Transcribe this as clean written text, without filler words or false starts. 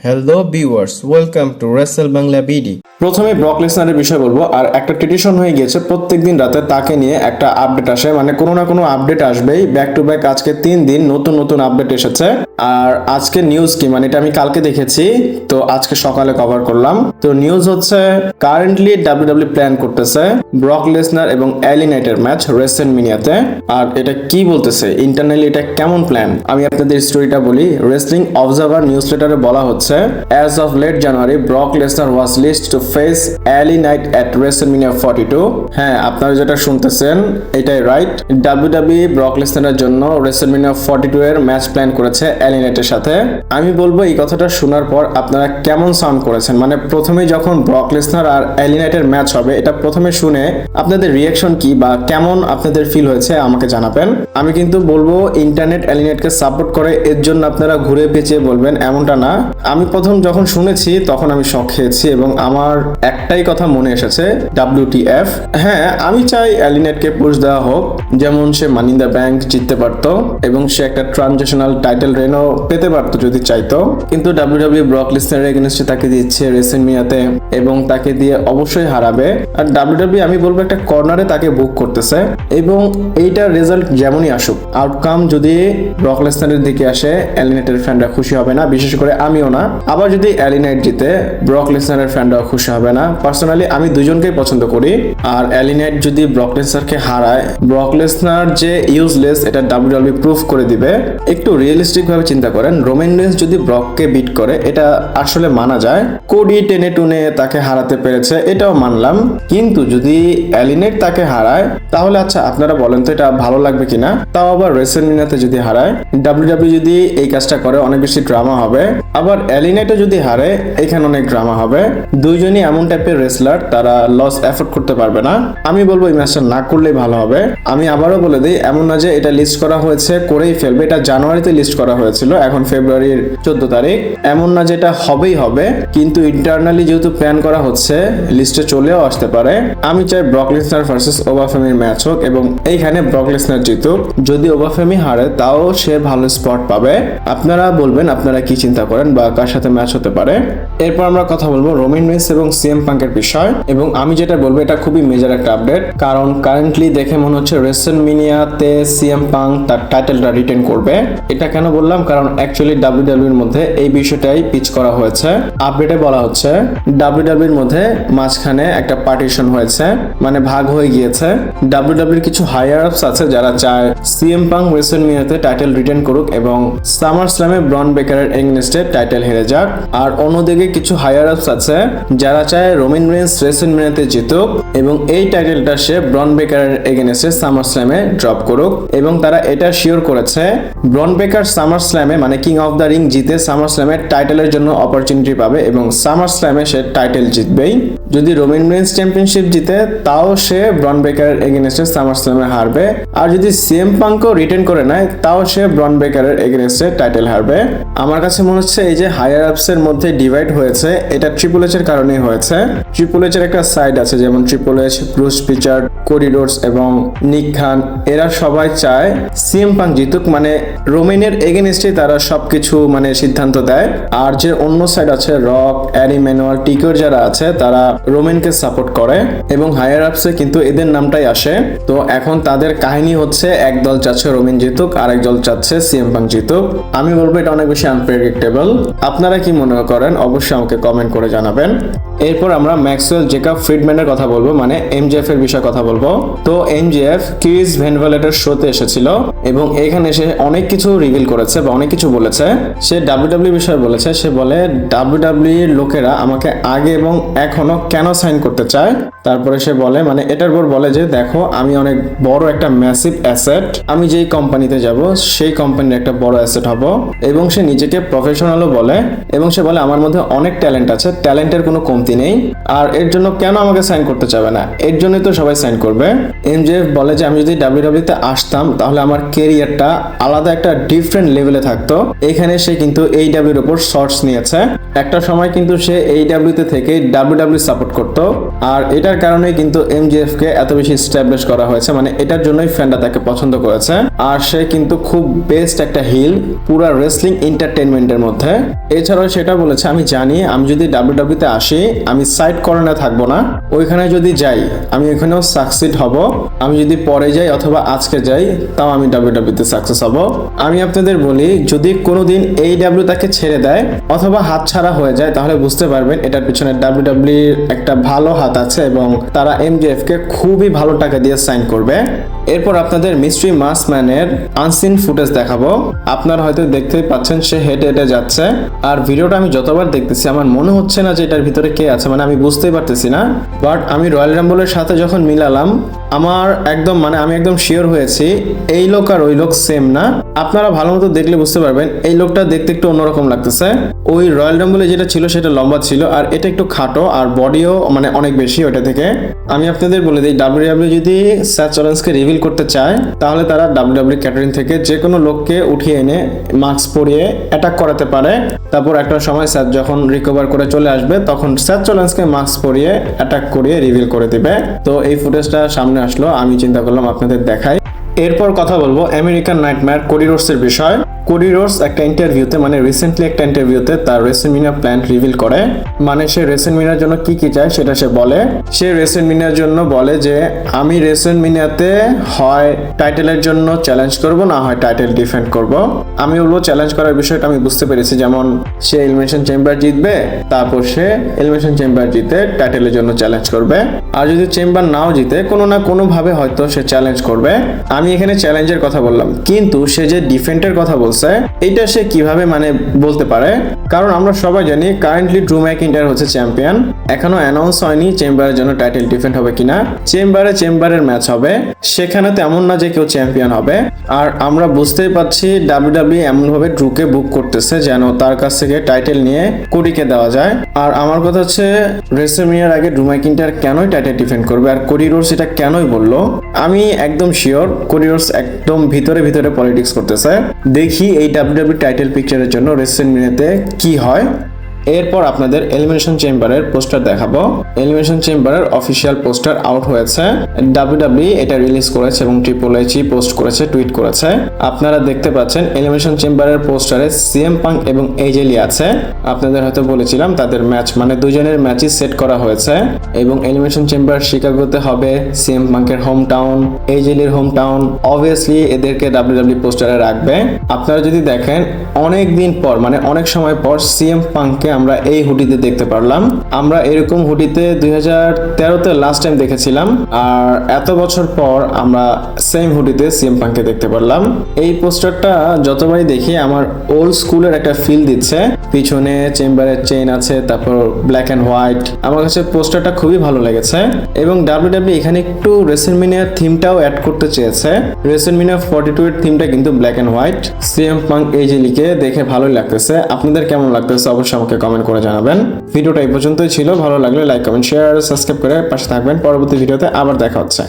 Hello viewers, welcome to Rachel Bangla BD. প্রথমে Brock লেসনারের বিষয় বলবো। আর একটা ট্রেডিশন হয়ে গিয়েছে, প্রত্যেকদিন রাতে তাকে নিয়ে একটা আপডেট আসে, মানে কোনো না কোনো আপডেট আসবেই। ব্যাক টু ব্যাক আজকে 3 দিন নতুন নতুন আপডেট এসেছে। আর আজকে নিউজ কি, মানে এটা আমি কালকে দেখেছি, তো আজকে সকালে কভার করলাম। তো নিউজ হচ্ছে কারেন্টলি ডাব্লিউডাব্লিউ প্ল্যান করতেছে ব্রক লেসনার এবং এলি নাইটের ম্যাচ রেসেলমেনিয়াতে। আর এটা কি বলতেছে ইন্টারনালি, এটা কেমন প্ল্যান, আমি আপনাদের স্টোরিটা বলি। রেসলিং অবজারভার নিউজ লেটারে বলা হচ্ছে as of late January Brock Lesnar was listed to face LA Knight at WrestleMania 42। হ্যাঁ, আপনারা যেটা শুনতেছেন এটাই রাইট। WWE ব্রক লেসনারের জন্য WrestleMania 42 এর ম্যাচ প্ল্যান করেছে LA Knight এর সাথে। আমি বলবো এই কথাটা শোনার পর আপনারা কেমন সাউন্ড করেছেন, মানে প্রথমে যখন ব্রক লেসনার আর LA Knight এর ম্যাচ হবে, এটা প্রথমে শুনে আপনাদের রিঅ্যাকশন কি বা কেমন আপনাদের ফিল হয়েছে আমাকে জানাবেন। আমি কিন্তু বলবো ইন্টারনেট LA Knight কে সাপোর্ট করে, এর জন্য আপনারা ঘুরে পেঁচিয়ে বলবেন এমনটা না। আমি প্রথম যখন শুনেছি তখন আমি শক খেয়েছি এবং আমার একটাই কথা মনে এসেছে, WTF। হ্যাঁ, আমি চাই এলি নাইটকে পুশ দেওয়া হোক, যেমন সে মানি দ্য ব্যাংক জিততে পারতো এবং সে একটা ট্রানজিশনাল টাইটেল রেনও পেতে পারতো যদি চাইতো। কিন্তু WWE ব্রক লেসনারের এগেইনস্টে তাকে দিচ্ছে রেসেলমেনিয়াতে এবং তাকে দিয়ে অবশ্যই হারাবে। আর WWE আমি বলবো একটা কর্নারে তাকে বুক করতেছে এবং এইটার রেজাল্ট যেমনই আসুক, আউটকাম যদি ব্রক লেসনারের দিকে আসে, এলি নাইটের ফ্যানরা খুশি হবে না, বিশেষ করে আমিও না। আবার যদি এলি নাইট জিতে, ব্রক লেসনারের ফ্যানরাও খুশি হবে না। পার্সোনালি আমি দুজনকেই পছন্দ করি। আর এলি নাইট যদি ব্রক লেসনারকে হারায়, ব্রক লেসনার যে ইউজলেস এটা WWE প্রুফ করে দিবে। একটু রিয়েলিস্টিক ভাবে চিন্তা করেন, রোমান রেইন্স যদি ব্রককে বিট করে এটা আসলে মানা যায়, কোডি টেনে টুনে তাকে হারাতে পেরেছে এটাও মানলাম। কিন্তু যদি এলি নাইট তাকে হারায় তাহলে আচ্ছা আপনারা বলেন তো এটা ভালো লাগবে কিনা? তাও আবার রেসেলমেনিয়াতে যদি হারায়, WWE যদি এই কাজটা করে অনেক বেশি ড্রামা হবে। আবার এলি নাইটও যদি হারে, এখানে অনেক ড্রামা হবে। দুইজনই এমন টাইপের রেসলার, তারা লস এফোর্ড করতে পারবে না। আমি বলবো এই ম্যাচটা না করলেই ভালো হবে। আমি আবারও বলে দিই, এমন না যে এটা লিস্ট করা হয়েছে করেই ফেলবে, এটা জানুয়ারিতে লিস্ট করা হয়েছিল, এখন ফেব্রুয়ারির 14 তারিখ। এমন না যে এটা হবেই হবে, কিন্তু ইন্টারনালি যেহেতু প্ল্যান করা হচ্ছে লিস্টে চলেও আসতে পারে। আমি চাই ব্রক লেসনার ভার্সেস ওবাফেমির ম্যাচ হোক এবং এইখানে ব্রক লেসনার জিতুক। যদি ওবাফেমি হারে তাও সে ভালো স্পট পাবে। আপনারা বলবেন আপনারা কি চিন্তা করেন বা কার সাথে ম্যাচ হতে পারে। এরপর আমরা কথা বলবো রোমান রেইন্স এবং সিএম পাঙ্কের বিষয়। এবং আমি যেটা বলবো এটা খুবই মেজর একটা আপডেট, কারণ কারেন্টলি দেখে মনে হচ্ছে রেসেলমেনিয়াতে সিএম পাঙ্ক তার টাইটেলটা রিটেন করবে। এটা কেন বললাম, কারণ অ্যাকচুয়ালি ডাব্লিউডাব্লিউর মধ্যে এই বিষয়টাই পিচ করা হয়েছে। আপডেটে বলা হচ্ছে ডাব্লিউডাব্লিউর মধ্যে মাঝখানে একটা পার্টিশন হয়েছে, মানে ভাগ হয়ে গিয়েছে। ডাব্লিউডাব্লিউর কিছু হায়ার আপস আছে যারা চায় সিএম পাঙ্ক রেসেলমেনিয়াতে টাইটেল রিটেন করুক এবং সামার স্ল্যামে ব্রন বেকারের এগেইনস্টে টাইটেল হেরে যাক। আর অন্যদিকে কিছু হায়ার আপস আছে যারা চায় রোমান রেইন্স রেসেলমেনিয়াতে জিতুক এবং এই টাইটেলটা সে ব্রন বেকারের এগেইনস্টে সামার স্ল্যামে ড্রপ করুক। এবং তারা এটা শিওর করেছে ব্রন বেকার সামার স্ল্যামে, মানে কিং অফ দ্য রিং জিতে সামার স্ল্যামে টাইটেলের জন্য অপরচুনিটি পাবে এবং সামার স্ল্যামে সে টাইটেল জিতবেই। যদি রোমান রেইন্স চ্যাম্পিয়নশিপ জিতে তাও সে ব্রন বেকারের এগেইনস্টে সামার স্ল্যামে হারবে। আর যদি সিএম পাঙ্কও রিটেন করে নেয় তাও সে ব্রন বেকারের এগেইনস্টে টাইটেল হারবে। আমার কাছে মনে হচ্ছে এই যে হায়ার আপস এর মধ্যে ডিভাইড হয়েছে এটা ট্রিপল এইচ এর কারণেই হয়েছে। ট্রিপল এইচ এর একটা সাইড আছে, যেমন triple H, Bruce Prichard, Cody Rhodes এবং নিক খান, এরা সবাই চায় সিএম পাঙ্ক জিতুক, মানে রোমানের এগেইনস্টে তারা সবকিছু মানে সিদ্ধান্ত দেয়। আর যে অন্য সাইড আছে রক, অ্যারি ম্যানুয়াল, টিকর যারা আছে তারা রোমানকে সাপোর্ট করে এবং হায়ার আপসে কিন্তু এদের নামটাই আসে। তো এখন তাদের কাহিনী হচ্ছে এক দল চাচ্ছে রোমান জিতুক, আরেক দল চাচ্ছে সিএম পাঙ্ক জিতুক। আমি বলবো এটা অনেক বেশি আনপ্রেডিক্টেবল। আপনারা কি মনে করেন অবশ্যই আমাকে কমেন্ট করে জানাবেন। এরপর আমরা ম্যাক্সওয়েল জেকব ফ্রিডম্যানের কথা বলবো, মানে এমজেএফ এর বিষয়ে কথা বলবো। তো এমজেএফ ক্রিস ভ্যান ভ্যালেটের শোতে এসেছিল এবং এখানে সে অনেক কিছু রিভিল করেছে বা অনেক কিছু বলেছে। সে ডাব্লিউডাব্লিউ বিষয়ে বলেছে, সে বলে ডাব্লিউডাব্লিউ লোকেরা আমাকে আগে এবং এখনো কেন সাইন করতে চায়। তারপরে সে বলে, মানে এটার পর বলে যে দেখো আমি অনেক বড় একটা ম্যাসিভ অ্যাসেট, আমি যেই কোম্পানিতে যাব সেই কোম্পানির একটা বড় অ্যাসেট হব। এবং সে নিজেকে প্রফেশনালও বলে এবং সে বলে আমার মধ্যে অনেক ট্যালেন্ট আছে, ট্যালেন্টের কোনো কমতি নেই। আর এর জন্য কেন আমাকে সাইন করতে চাবে যাবে না, এর জন্যই তো সবাই সাইন করবে। এমজেএফ বলে যে আমি যদি ডাব্লিউডাব্লিউ তে আসতাম তাহলে আমার ক্যারিয়ারটা আলাদা একটা ডিফারেন্ট লেভেলে থাকতো। এখানে সে কিন্তু এইডাব্লিউ এর উপর শর্টস নিয়েছে। একটা সময় কিন্তু সে এইডাব্লিউ তে থেকে ডাব্লিউডাব্লিউ সাপোর্ট করতো, আর এটার কারণে কিন্তু এমজেএফ কে এত বেশি এস্টাবলিশ করা হয়েছে, মানে এটার জন্যই ফ্যানরা তাকে পছন্দ করেছে। আর সে কিন্তু খুব বেস্ট একটা হিল পুরা রেসলিং এন্টারটেইনমেন্টের মধ্যে। এছাড়াও সেটা বলেছে আমি জানি আমি যদি ডাব্লিউডাব্লিউ তে আসি আমি সাইড কর্নারে থাকবো না, ওইখানে যদি যাই আমি ওইখানেও সাকসিড হব। আমি যদি পরে যাই অথবা আজকে যাই তাও আমি ডাব্লিউডাব্লিউ তে সাকসেস হব। আমি আপনাদের বলি যদি কোনোদিন এইডাব্লিউ তাকে ছেড়ে দেয় অথবা হাত ছাড়া হয়ে যায় তাহলে বুঝতে পারবেন এটার পিছনে ডাব্লিউডাব্লিউ একটা ভালো হাত আছে এবং তারা এমজেএফ কে খুবই ভালো টাকা দিয়ে সাইন করবে। এরপর আপনাদের মিস্ট্রি মাস ম্যানের আনসিন ফুটেজ দেখাবো। আপনারা হয়তো দেখতেই পাচ্ছেন সে হেঁটে হেঁটে যাচ্ছে, আর ভিডিওটা আমি যতবার দেখতেছি আমার মনে হচ্ছে না যে এটার ভিতরে কে আছে, মানে আমি বুঝতেই পারতেছি না। বাট আমি রয়্যাল রাম্বলের সাথে যখন মিলালাম আমার একদম আমি একদম শিওর হয়েছি এই লোক আর ওই লোক সেম না। আপনারা ভালো মতো দেখলে বুঝতে পারবেন এই লোকটা দেখতে একটু অন্যরকম লাগতেছে। ওই রয়্যাল রাম্বলে যেটা ছিল সেটা লম্বা ছিল আর এটা একটু খাটো আর বডিও অনেক বেশি ওটা থেকে। আমি আপনাদের বলে দিই ডাব্লিউডাব্লিউ যদি স্যাথ রলিন্সকে রিভিল করতে চায় তাহলে তারা ডাব্লিউডাব্লিউ ক্যাটারিং থেকে যে কোনো লোককে উঠিয়ে এনে মাস্ক পরিয়ে অ্যাটাক করাতে পারে। তারপর একটা সময় স্যাথ যখন রিকভার করে চলে আসবে তখন স্যাথ রলিন্সকে মাস্ক পরিয়ে অ্যাটাক করিয়ে রিভিল করে দিবে। তো এই ফুটেজটা সামনে আসলো, আমি চিন্তা করলাম আপনাদের দেখাই। এরপর কথা বলবো আমেরিকান নাইটমেয়ার কোডি রোডসের বিষয়। কোডি রোডস একটা ইন্টারভিউতে রিসেন্টলি একটা ইন্টারভিউতে তার রেসলম্যানিয়া প্ল্যান রিভিল করে। সে রেসলম্যানিয়ার জন্য কি কি চায় সেটা সে বলে। সে রেসলম্যানিয়ার জন্য বলে যে আমি রেসলম্যানিয়াতে হয় টাইটেলের জন্য চ্যালেঞ্জ করব না হয় টাইটেল ডিফেন্ড করব। আমি বলবো চ্যালেঞ্জ করার বিষয়টা আমি বুঝতে পেরেছি, যেমন সে এলিমিনেশন চেম্বার জিতবে তারপর সে এলিমিনেশন চেম্বার জিতে টাইটেলের জন্য চ্যালেঞ্জ করবে, আর যদি চেম্বার নাও জিতে কোনো না কোনো ভাবে হয়তো সে চ্যালেঞ্জ করবে। আমি এখানে চ্যালেঞ্জের কথা বললাম, কিন্তু সে যে ডিফেন্ডের কথা বলছে এটা সে কিভাবে বলতে পারে? কারণ আমরা সবাই জানি কারেন্টলি ড্রু ম্যাকিন্টায়ার হচ্ছে চ্যাম্পিয়ন, এখনো অ্যানাউন্স হয়নি চেম্বারের জন্য টাইটেল ডিফেন্ড হবে কিনা। চেম্বারের ম্যাচ হবে, সেখানে তেমন না যে কেউ চ্যাম্পিয়ন হবে। আর আমরা বুঝতেই পারছি ডাব্লিউডাব্লিউ এমন ভাবে ড্রুকে বুক করতেছে যেন তার কাছ থেকে টাইটেল নিয়ে কোডিকে দেওয়া যায়। আর আমার কথা হচ্ছে রেসলম্যানিয়ার আগে ড্রু ম্যাকিন্টায়ার কেনই টাইটেল ডিফেন্ড করবে আর কোডি রোডস এটা কেনই বললো? আমি একদম শিওর কোডি রোডস একদম ভিতরে পলিটিক্স করতেছে। দেখি এই ডাব্লিউডাব্লিউ টাইটেল পিকচারের জন্য রেসলম্যানিয়াতে কি হয়। এরপর আপনাদের এলিমিনেশন চেম্বারের পোস্টার দেখাবো। এলিমিনেশন চেম্বারের অফিসিয়াল পোস্টার আউট হয়েছে, ডাব্লিউডাব্লিউ এটা রিলিজ করেছে এবং ট্রিপল এইচ পোস্ট করেছে, টুইট করেছে। আপনারা দেখতে পাচ্ছেন এলিমিনেশন চেম্বারের পোস্টারে সিএম পাঙ্ক এবং এজে লি আছে। আপনাদের হয়তো বলেছিলাম তাদের ম্যাচ দুজনের ম্যাচই সেট করা হয়েছে এবং এলিমিনেশন চেম্বার শিকাগোতে হবে, সিএম পাঙ্কের হোম টাউন, এজে লির হোম টাউন। অবভিয়াসলি এদেরকে ডাব্লিউডাব্লিউ পোস্টারে রাখবে। আপনারা যদি দেখেন অনেক দিন পর অনেক সময় পর সিএম পাঙ্ককে আমরা এই হুডিতে দেখতে পারলাম। আমরা এরকম হুডিতে 2013-তে লাস্ট টাইম দেখেছিলাম, আর এত বছর পর আমরা সেম হুডিতে সিএম পাঙ্ককে দেখতে পারলাম। এই পোস্টারটা যতবারই দেখি আমার ওল্ড স্কুলের একটা ফিল দিচ্ছে। পিছনে চেম্বারের চেইন আছে, তারপর ব্ল্যাক এন্ড হোয়াইট। আমার কাছে পোস্টারটা খুবই ভালো লেগেছে এবং ডাব্লিউডাব্লিউ এখানে একটু রেসলম্যানিয়ার থিমটাও অ্যাড করতে চেয়েছে। রেসলম্যানিয়া 42 এর থিমটা কিন্তু black and white. CM Punk AJ লিকে দেখে ভালোই লাগতেছে। আপনাদের কেমন লাগতেছে অবশ্যই আমাকে কমেন্ট করে জানাবেন। ভিডিওটা এই পর্যন্তই ছিল, ভালো লাগলে লাইক কমেন্ট শেয়ার সাবস্ক্রাইব করে পাশে থাকবেন। পরবর্তী ভিডিওতে আবার দেখা হচ্ছে।